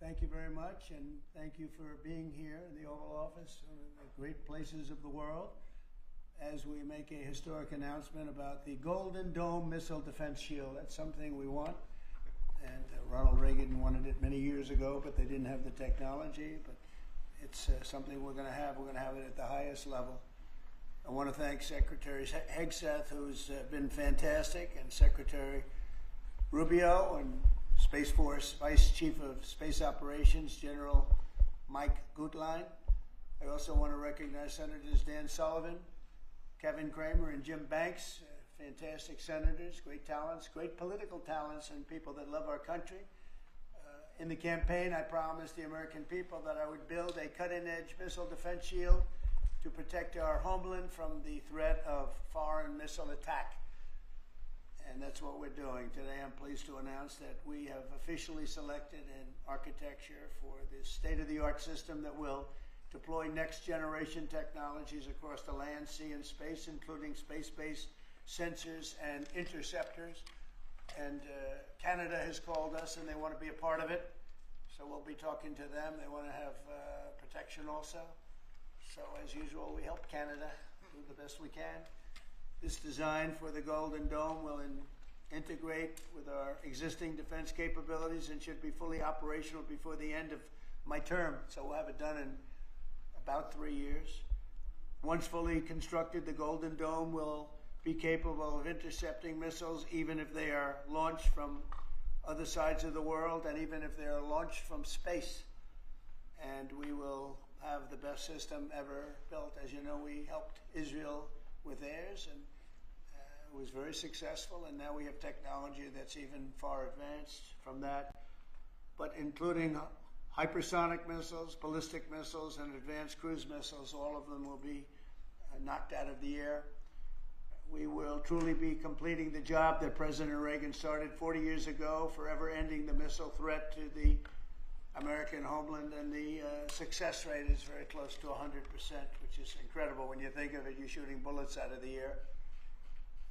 Thank you very much, and thank you for being here in the Oval Office, one of the great places of the world, as we make a historic announcement about the Golden Dome Missile Defense Shield. That's something we want, and Ronald Reagan wanted it many years ago, but they didn't have the technology. But it's something we're going to have. We're going to have it at the highest level. I want to thank Secretary Hegseth, who's been fantastic, and Secretary Rubio, and Space Force Vice Chief of Space Operations, General Mike Gutlein. I also want to recognize Senators Dan Sullivan, Kevin Cramer, and Jim Banks, fantastic senators, great talents, great political talents, and people that love our country. In the campaign, I promised the American people that I would build a cutting-edge missile defense shield to protect our homeland from the threat of foreign missile attack. And that's what we're doing. Today I'm pleased to announce that we have officially selected an architecture for this state-of-the-art system that will deploy next-generation technologies across the land, sea, and space, including space-based sensors and interceptors. And Canada has called us, and they want to be a part of it. So we'll be talking to them. They want to have protection also. So as usual, we help Canada do the best we can. This design for the Golden Dome will integrate with our existing defense capabilities and should be fully operational before the end of my term. So we'll have it done in about 3 years. Once fully constructed, the Golden Dome will be capable of intercepting missiles even if they are launched from other sides of the world and even if they are launched from space. And we will have the best system ever built. As you know, we helped Israel with theirs, and it was very successful, and now we have technology that's even far advanced from that, but including hypersonic missiles, ballistic missiles, and advanced cruise missiles. All of them will be knocked out of the air. We will truly be completing the job that President Reagan started 40 years ago, forever ending the missile threat to the American homeland, and the success rate is very close to 100%, which is incredible when you think of it. You're shooting bullets out of the air.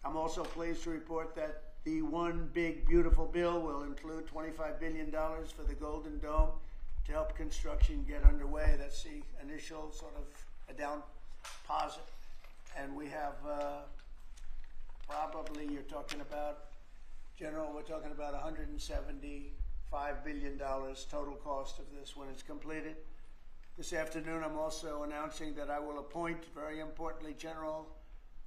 I'm also pleased to report that the One Big Beautiful Bill will include $25 billion for the Golden Dome to help construction get underway. That's the initial sort of a down deposit. And we have probably, you're talking about, General, we're talking about $175 billion total cost of this when it's completed. This afternoon, I'm also announcing that I will appoint, very importantly, General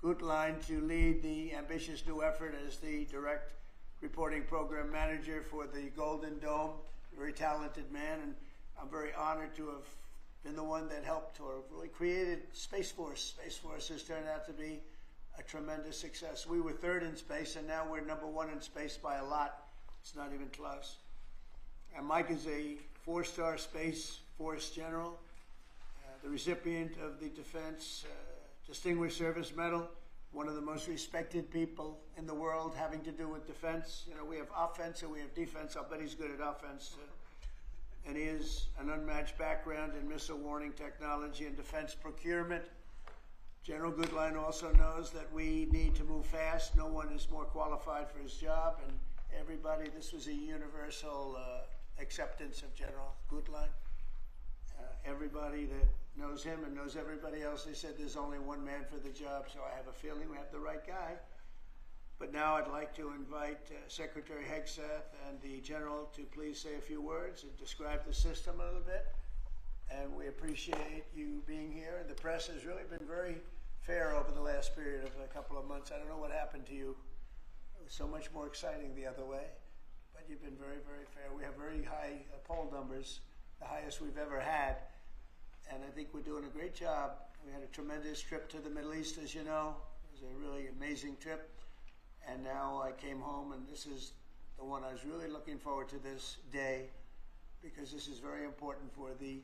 Gutlein to lead the ambitious new effort as the direct reporting program manager for the Golden Dome. Very talented man, and I'm very honored to have been the one that helped or really created Space Force. Space Force has turned out to be a tremendous success. We were third in space, and now we're number one in space by a lot. It's not even close. And Mike is a 4-star Space Force general, the recipient of the Defense Distinguished Service Medal, one of the most respected people in the world having to do with defense. You know, we have offense and we have defense. I'll bet he's good at offense. And he has an unmatched background in missile warning technology and defense procurement. General Gutlein also knows that we need to move fast. No one is more qualified for his job, and everybody, this was a universal acceptance of General Gutlein. Everybody that knows him and knows everybody else, they said there's only one man for the job, so I have a feeling we have the right guy. But now I'd like to invite Secretary Hegseth and the General to please say a few words and describe the system a little bit. And we appreciate you being here. The press has really been very fair over the last period of a couple of months. I don't know what happened to you. It was so much more exciting the other way. But you've been very, very fair. We have very high poll numbers, the highest we've ever had. And I think we're doing a great job. We had a tremendous trip to the Middle East, as you know. It was a really amazing trip. And now I came home, and this is the one I was really looking forward to this day, because this is very important for the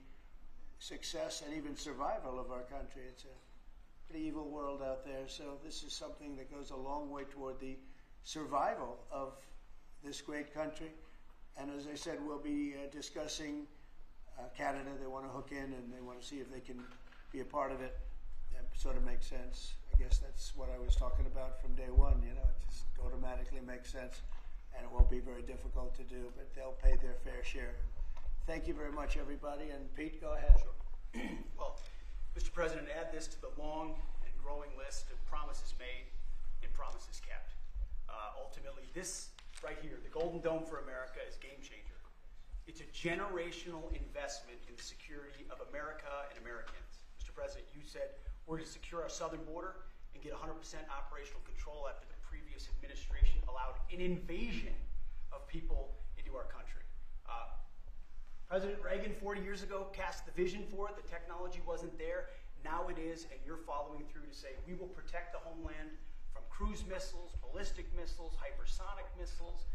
success and even survival of our country. It's a pretty evil world out there. So this is something that goes a long way toward the survival of this great country. And as I said, we'll be discussing Canada. They want to hook in, and they want to see if they can be a part of it. That sort of makes sense. I guess that's what I was talking about from day one. You know, it just automatically makes sense, and it won't be very difficult to do, but they'll pay their fair share. Thank you very much, everybody. And Pete, go ahead. Sure. Well, Mr. President, add this to the long and growing list of promises made and promises kept. Ultimately, this right here, the Golden Dome for America, is a game changer. It's a generational investment in the security of America and Americans. Mr. President, you said we're going to secure our southern border and get 100% operational control after the previous administration allowed an invasion of people into our country. President Reagan 40 years ago cast the vision for it. The technology wasn't there. Now it is, and you're following through to say we will protect the homeland from cruise missiles, ballistic missiles, hypersonic missiles,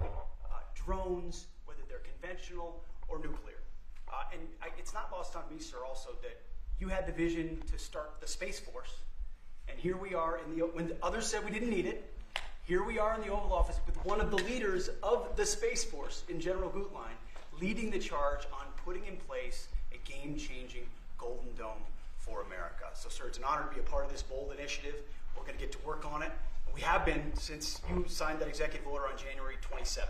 drones, whether they're conventional or nuclear. It's not lost on me, sir, also that you had the vision to start the Space Force, and here we are when others said we didn't need it. Here we are in the Oval Office with one of the leaders of the Space Force in General Gutlein, leading the charge on putting in place a game-changing Golden Dome for America. So, sir, it's an honor to be a part of this bold initiative. We're going to get to work on it. We have been since you signed that executive order on January 27th.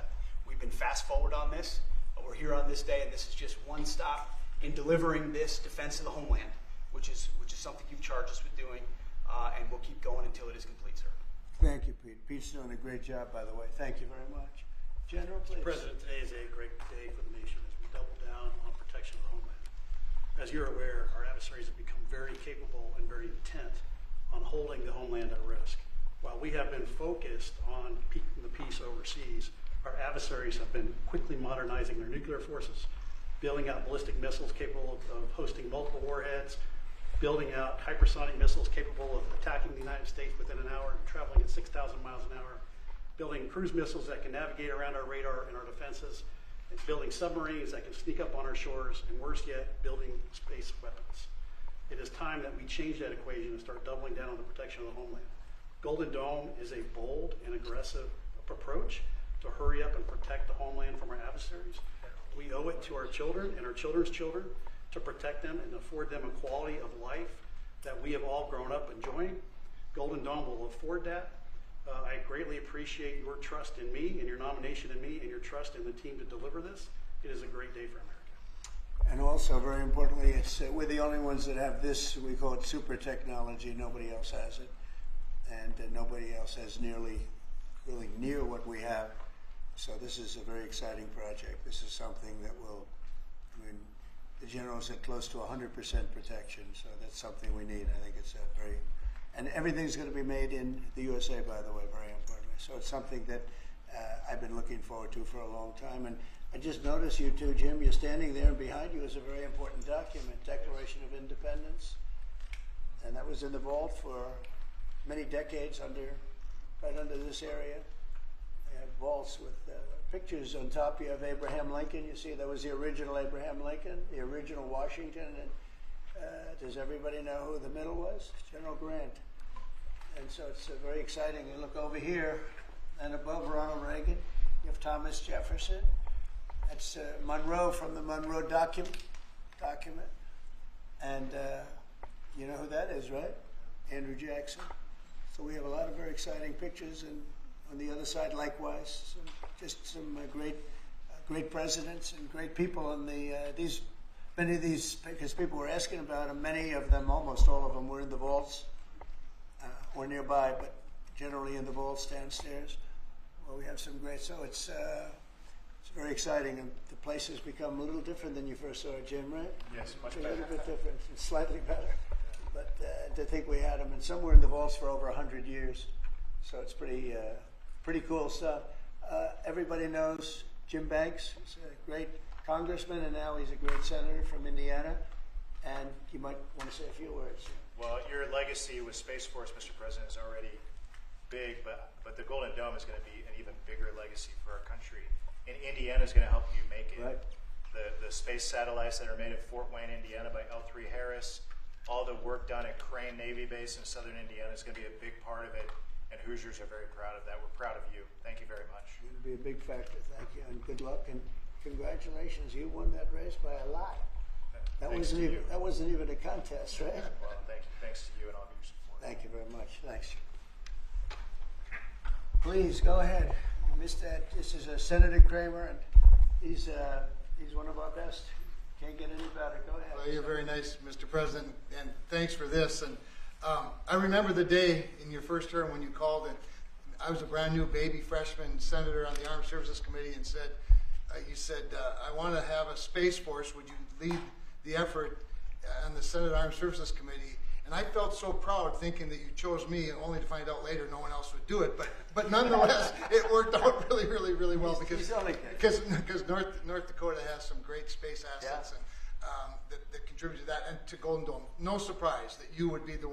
We've been fast forward on this. We're here on this day, and this is just one stop in delivering this defense of the homeland, which is something you've charged us with doing, and we'll keep going until it is complete, sir. Thank you, Pete. Pete's doing a great job, by the way. Thank you very much. General, please. Mr. President, today is a great day for the nation as we double down on protection of the homeland. As you're aware, our adversaries have become very capable and very intent on holding the homeland at risk. While we have been focused on keeping the peace overseas, our adversaries have been quickly modernizing their nuclear forces, building out ballistic missiles capable of hosting multiple warheads, building out hypersonic missiles capable of attacking the United States within an hour and traveling at 6,000 miles an hour, building cruise missiles that can navigate around our radar and our defenses, and building submarines that can sneak up on our shores, and worse yet, building space weapons. It is time that we change that equation and start doubling down on the protection of the homeland. Golden Dome is a bold and aggressive approach to hurry up and protect the homeland from our adversaries. We owe it to our children and our children's children to protect them and afford them a quality of life that we have all grown up enjoying. Golden Dome will afford that. I greatly appreciate your trust in me and your nomination in me and your trust in the team to deliver this. It is a great day for America. And also, very importantly, we're the only ones that have this, we call it super technology. Nobody else has it. And nobody else has really near what we have. So this is a very exciting project. This is something that will, the general said close to 100% protection. So that's something we need. I think it's a very, and everything's going to be made in the USA, by the way, very importantly. So it's something that I've been looking forward to for a long time. And I just noticed you two, Jim, you're standing there, and behind you is a very important document, Declaration of Independence. And that was in the vault for many decades right under this area. They have vaults with pictures on top. You have Abraham Lincoln. You see that was the original Abraham Lincoln, the original Washington, and does everybody know who the middle was? General Grant. And so it's very exciting. You look over here, and above Ronald Reagan, you have Thomas Jefferson. That's Monroe from the Monroe document. And you know who that is, right? Andrew Jackson. So we have a lot of very exciting pictures, and on the other side, likewise, some great presidents and great people. And many of these, because people were asking about them, many of them, almost all of them, were in the vaults or nearby, but generally in the vaults downstairs. Well, we have some great, so it's very exciting, and the place has become a little different than you first saw it, Jim, right? Yes, much it's better. A little bit different, it's slightly better. But to think we had them, and some were in the vaults for over 100 years, so it's pretty cool stuff. Everybody knows Jim Banks. He's a great congressman, and now he's a great senator from Indiana. And you might want to say a few words. Well, your legacy with Space Force, Mr. President, is already big, but the Golden Dome is going to be an even bigger legacy for our country. And Indiana is going to help you make it. Right. The space satellites that are made at Fort Wayne, Indiana by L3 Harris, all the work done at Crane Navy Base in southern Indiana is going to be a big part of it. And Hoosiers are very proud of that. We're proud of you. Thank you very much. It's going to be a big factor. Thank you, and good luck, and congratulations. You won that race by a lot. That wasn't even a contest, right? Well, thanks to you and all of your support. Thank you very much. Thanks. Please go ahead. You missed that. This is Senator Kramer, and he's one of our best. Can't get any better. Go ahead. Well, you're very nice, Mr. President, and thanks for this. And I remember the day in your first term when you called, and I was a brand new baby freshman senator on the Armed Services Committee, and you said, I want to have a Space Force. Would you lead the effort on the Senate Armed Services Committee? And I felt so proud thinking that you chose me, and only to find out later no one else would do it. But nonetheless, it worked out really, really, really well because North Dakota has some great space assets that contribute to that and to Golden Dome. No surprise that you would be the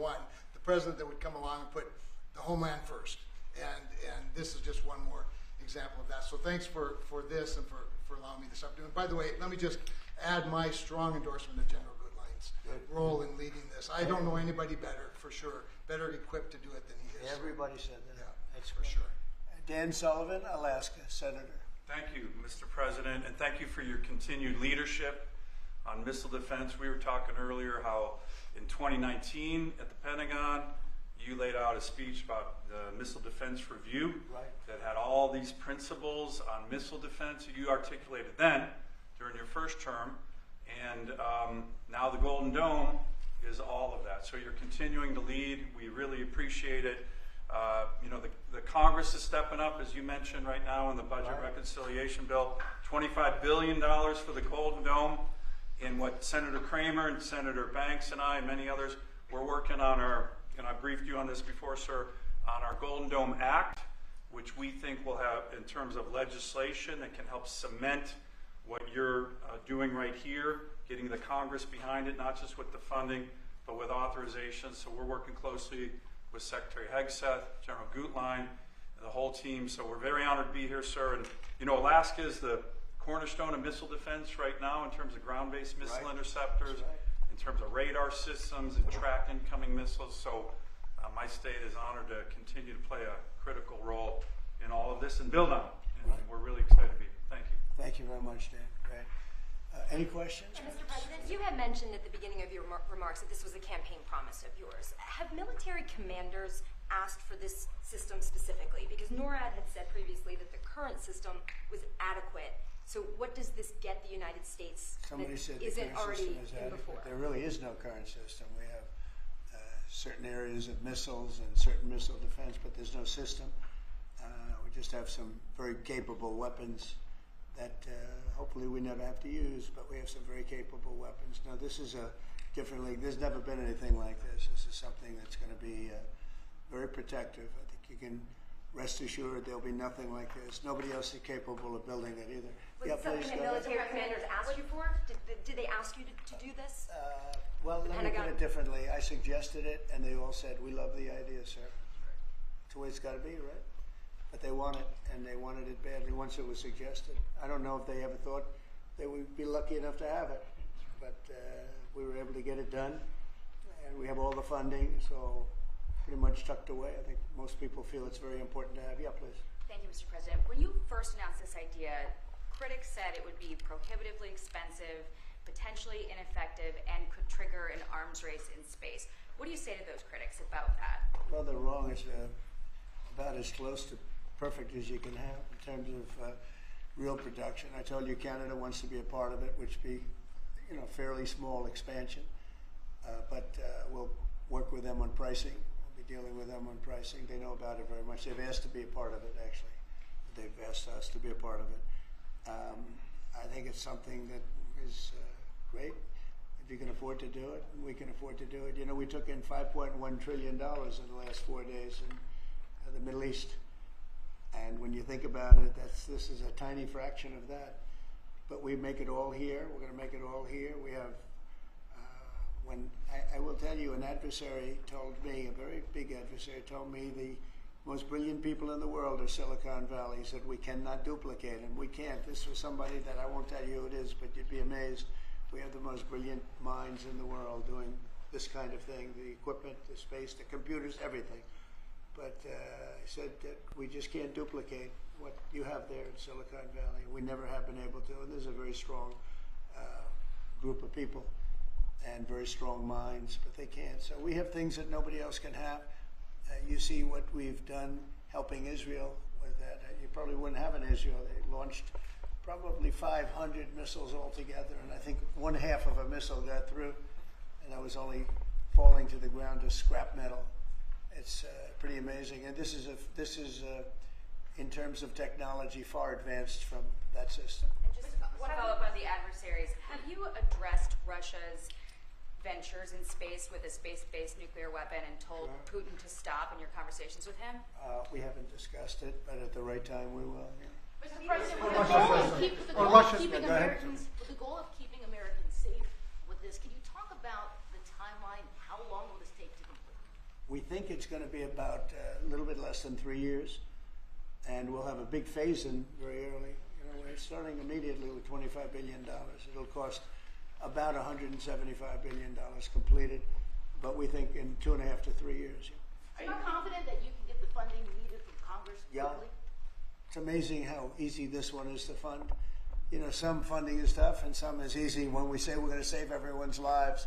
president that would come along and put the homeland first. And this is just one more example of that. So thanks for this and for allowing me this opportunity. By the way, let me just add my strong endorsement of General Goodline's role in leading this. I don't know anybody better equipped to do it than he is. Everybody said that. Yeah, That's for great. sure. Dan Sullivan, Alaska, Senator. Thank you, Mr. President, and thank you for your continued leadership on missile defense. We were talking earlier how in 2019 at the Pentagon, you laid out a speech about the Missile Defense Review that had all these principles on missile defense you articulated then during your first term, and now the Golden Dome is all of that. So you're continuing to lead. We really appreciate it. The Congress is stepping up, as you mentioned right now in the budget reconciliation bill, $25 billion for the Golden Dome. And what Senator Kramer and Senator Banks and I and many others, we're working on and I briefed you on this before, sir, on our Golden Dome Act, which we think will have, in terms of legislation that can help cement what you're doing right here, getting the Congress behind it, not just with the funding, but with authorization. So we're working closely with Secretary Hegseth, General Gutlein, and the whole team. So we're very honored to be here, sir. And Alaska is the cornerstone of missile defense right now in terms of ground-based missile interceptors, in terms of radar systems and track incoming missiles. So my state is honored to continue to play a critical role in all of this and build on it. And we're really excited to be here. Thank you. Thank you very much, Dan. Great. Any questions? Mr. President, you had mentioned at the beginning of your remarks that this was a campaign promise of yours. Have military commanders asked for this system specifically? Because NORAD had said previously that the current system was adequate. So what does this get the United States Somebody that said the isn't current already system is in adequate. before? There really is no current system. We have certain areas of missiles and certain missile defense, but there's no system. We just have some very capable weapons that hopefully we never have to use, but we have some very capable weapons. Now, this is a different league. There's never been anything like this. This is something that's going to be very protective. I think you can rest assured there'll be nothing like this. Nobody else is capable of building it either. Was it something that military commanders asked you for? Did they ask you to do this? Well, let me put it differently. I suggested it, and they all said, "We love the idea, sir." It's the way it's got to be, right? But they want it, and they wanted it badly once it was suggested. I don't know if they ever thought they would be lucky enough to have it, but we were able to get it done, and we have all the funding, so pretty much tucked away. I think most people feel it's very important to have. Yeah, please. Thank you, Mr. President. When you first announced this idea, critics said it would be prohibitively expensive, potentially ineffective, and could trigger an arms race in space. What do you say to those critics about that? Well, they're wrong. It's about as close to perfect as you can have in terms of real production. I told you Canada wants to be a part of it, which be, fairly small expansion, but we'll work with them on pricing. We'll be dealing with them on pricing. They know about it very much. They've asked to be a part of it, actually. They've asked us to be a part of it. I think it's something that is great. If you can afford to do it, we can afford to do it. We took in $5.1 trillion in the last 4 days in the Middle East. And when you think about it, this is a tiny fraction of that. But we make it all here. We're going to make it all here. We have, I will tell you, an adversary told me, a very big adversary told me the most brilliant people in the world are Silicon Valley. He said, we cannot duplicate, and we can't. This was somebody that I won't tell you who it is, but you'd be amazed. We have the most brilliant minds in the world doing this kind of thing, the equipment, the space, the computers, everything. But I said that we just can't duplicate what you have there in Silicon Valley. We never have been able to, and there's a very strong group of people and very strong minds, but they can't. So we have things that nobody else can have. You see what we've done helping Israel with that. You probably wouldn't have an Israel. They launched probably 500 missiles altogether, and I think one half of a missile got through, and I was only falling to the ground as scrap metal. It's pretty amazing, and this is in terms of technology far advanced from that system. And just one follow-up on the adversaries. Have you addressed Russia's ventures in space with a space-based nuclear weapon and told Putin to stop in your conversations with him? We haven't discussed it, but at the right time we will. Yeah. Mr. President, Or with the Russia goal of says- keep- the or goal of Russia- keeping Go ahead. Americans, with the goal of keeping Americans safe with this, can you talk about the timeline? How long will this take to complete? We think it's going to be about a little bit less than 3 years, and we'll have a big phase-in very early. We're starting immediately with $25 billion. It'll cost about $175 billion completed, but we think in 2.5 to 3 years. Are you confident that you can get the funding needed from Congress Yeah. quickly? It's amazing how easy this one is to fund. Some funding is tough and some is easy. When we say we're going to save everyone's lives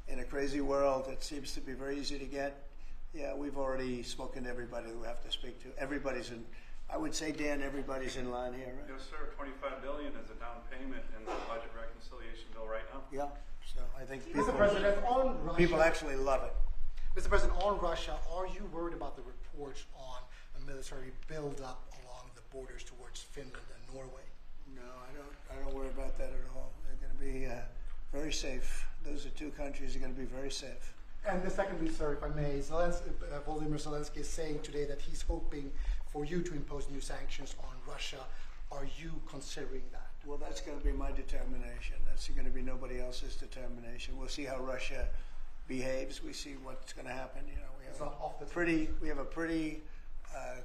in a crazy world, it seems to be very easy to get. Yeah, we've already spoken to everybody we have to speak to. Everybody's in, I would say, Dan, everybody's in line here, right? Yes, sir. $25 billion is a down payment in the budget reconciliation bill right now. Yeah, so I think Mr. President, on Russia, people actually love it. Mr. President, on Russia, are you worried about the reports on a military buildup along the borders towards Finland and Norway? No, I don't worry about that at all. They're going to be very safe. Those are two countries that are going to be very safe. And secondly, sir, if I may, Volodymyr Zelensky is saying today that he's hoping for you to impose new sanctions on Russia. Are you considering that? Well, that's going to be my determination. That's going to be nobody else's determination. We'll see how Russia behaves. We see what's going to happen. It's not off the We have a pretty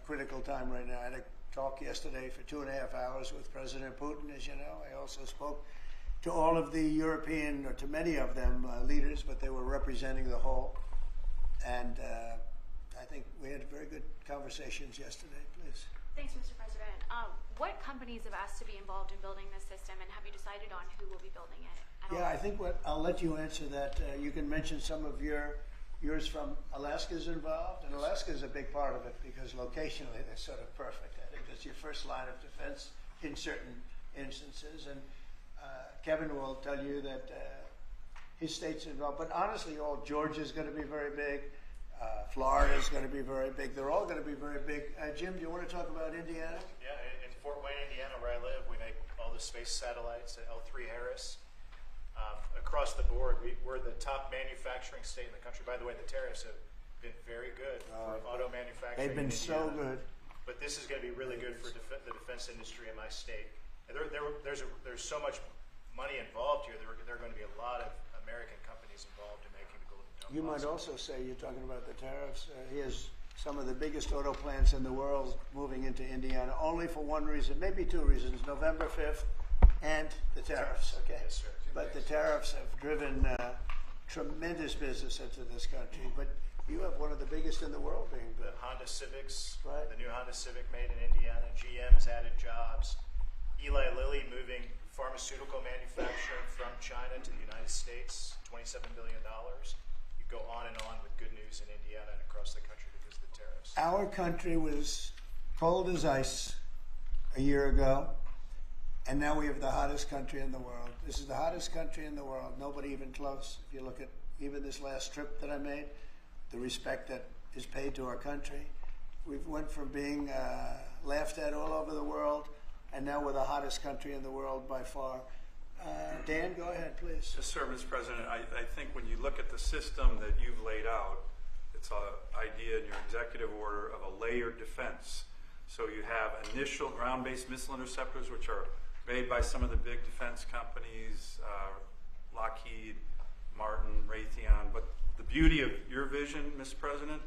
critical time right now. I had a talk yesterday for 2.5 hours with President Putin, as you know. I also spoke to all of the European, or to many of them, leaders, but they were representing the whole. And I think we had very good conversations yesterday. Please. Thanks, Mr. President. What companies have asked to be involved in building this system, and have you decided on who will be building it? Yeah, I think I'll let you answer that. You can mention some of yours from Alaska's involved, and Alaska is a big part of it because locationally they're sort of perfect. I think that's your first line of defense in certain instances, and Kevin will tell you that his state's involved. But honestly, Georgia's going to be very big. Florida's going to be very big. They're all going to be very big. Jim, do you want to talk about Indiana? Yeah, in Fort Wayne, Indiana, where I live, we make all the space satellites at L3 Harris. Across the board, we're the top manufacturing state in the country. By the way, the tariffs have been very good for auto manufacturing. They've been in so Indiana. good. But this is going to be really good for the defense industry in my state. And there's so much money involved here. There are going to be a lot of American companies involved in making the Golden Dome You might possible. also say, you're talking about the tariffs, he has some of the biggest auto plants in the world moving into Indiana, only for one reason, maybe two reasons, November 5th and the tariffs, okay? Yes, sir. But the tariffs have driven tremendous business into this country, but you have one of the biggest in the world being The built. Honda Civics, Right. the new Honda Civic made in Indiana. GM has added jobs. Eli Lilly moving pharmaceutical manufacturing from China to the United States, $27 billion. You go on and on with good news in Indiana and across the country because of the tariffs. Our country was cold as ice a year ago, and now we have the hottest country in the world. This is the hottest country in the world, nobody even close. If you look at even this last trip that I made, the respect that is paid to our country. We've went from being laughed at all over the world, and now we're the hottest country in the world by far. Dan, go ahead, please. Yes, sir, Mr. President. I think when you look at the system that you've laid out, it's an idea in your executive order of a layered defense. So you have initial ground-based missile interceptors, which are made by some of the big defense companies, Lockheed, Martin, Raytheon. But the beauty of your vision, Mr. President,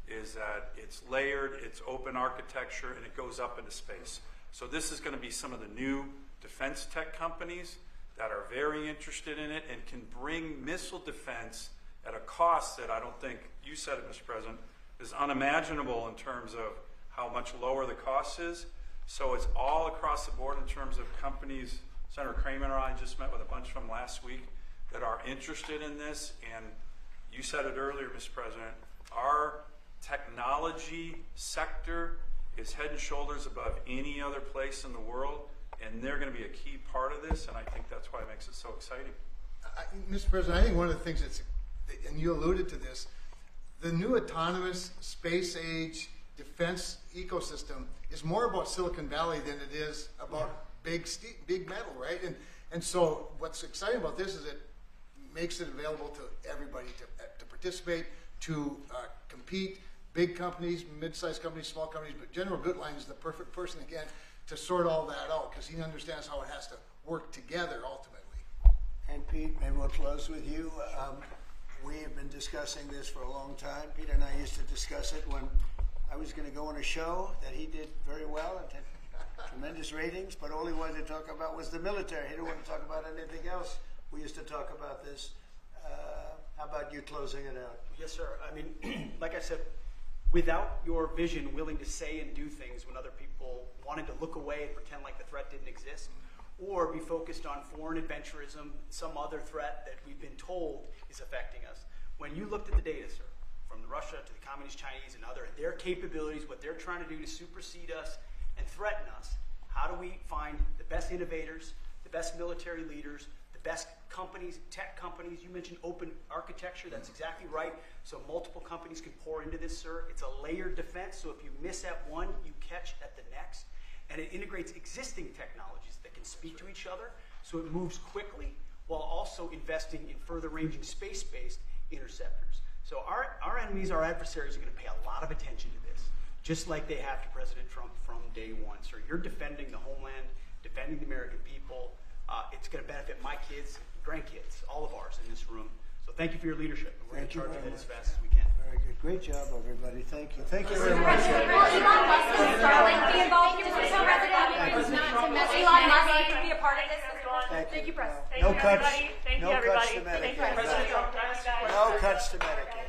is that it's layered, it's open architecture, and it goes up into space. So this is going to be some of the new defense tech companies that are very interested in it and can bring missile defense at a cost that I don't think, you said it, Mr. President, is unimaginable in terms of how much lower the cost is. So it's all across the board in terms of companies. Senator Kramer and I just met with a bunch of them last week that are interested in this. And you said it earlier, Mr. President, our technology sector is head and shoulders above any other place in the world. and they're going to be a key part of this, and I think that's why it makes it so exciting. Mr. President, I think one of the things that's, and you alluded to this, the new autonomous space age defense ecosystem is more about Silicon Valley than it is about big metal, right? And so what's exciting about this is it makes it available to everybody to participate, to compete. Big companies, mid-sized companies, small companies, but General Gutlein is the perfect person, again, to sort all that out because he understands how it has to work together ultimately. And Pete, maybe we'll close with you. We have been discussing this for a long time. Peter and I used to discuss it when I was going to go on a show that he did very well and had tremendous ratings, but all he wanted to talk about was the military. He didn't want to talk about anything else. We used to talk about this. How about you closing it out? Yes, sir. I mean, like I said, without your vision, willing to say and do things when other people wanted to look away and pretend like the threat didn't exist, or be focused on foreign adventurism, some other threat that we've been told is affecting us. When you looked at the data, sir, from Russia to the Communist Chinese and other, their capabilities, what they're trying to do to supersede us and threaten us, how do we find the best innovators, the best military leaders, the best companies, tech companies? You mentioned open architecture. That's exactly right. So multiple companies can pour into this, sir. It's a layered defense. So if you miss at one, you catch at the next. And it integrates existing technologies that can speak to each other. So it moves quickly while also investing in further ranging space-based interceptors. So our enemies, our adversaries, are going to pay a lot of attention to this, just like they have to President Trump from day one. Sir, you're defending the homeland, defending the American people. It's going to benefit my kids, grandkids, all of ours in this room. So thank you for your leadership. And we're going to charge it as fast as we can. Very good. Great job, everybody. Thank you. Thank you very much. Will Elon Musk and Starlink be involved in this, President? Elon Musk can be a part of this as well? Thank you, Press. No cuts. Thank No you, everybody. cuts to Medicaid. Thank you, President Trump. No cuts to Medicaid.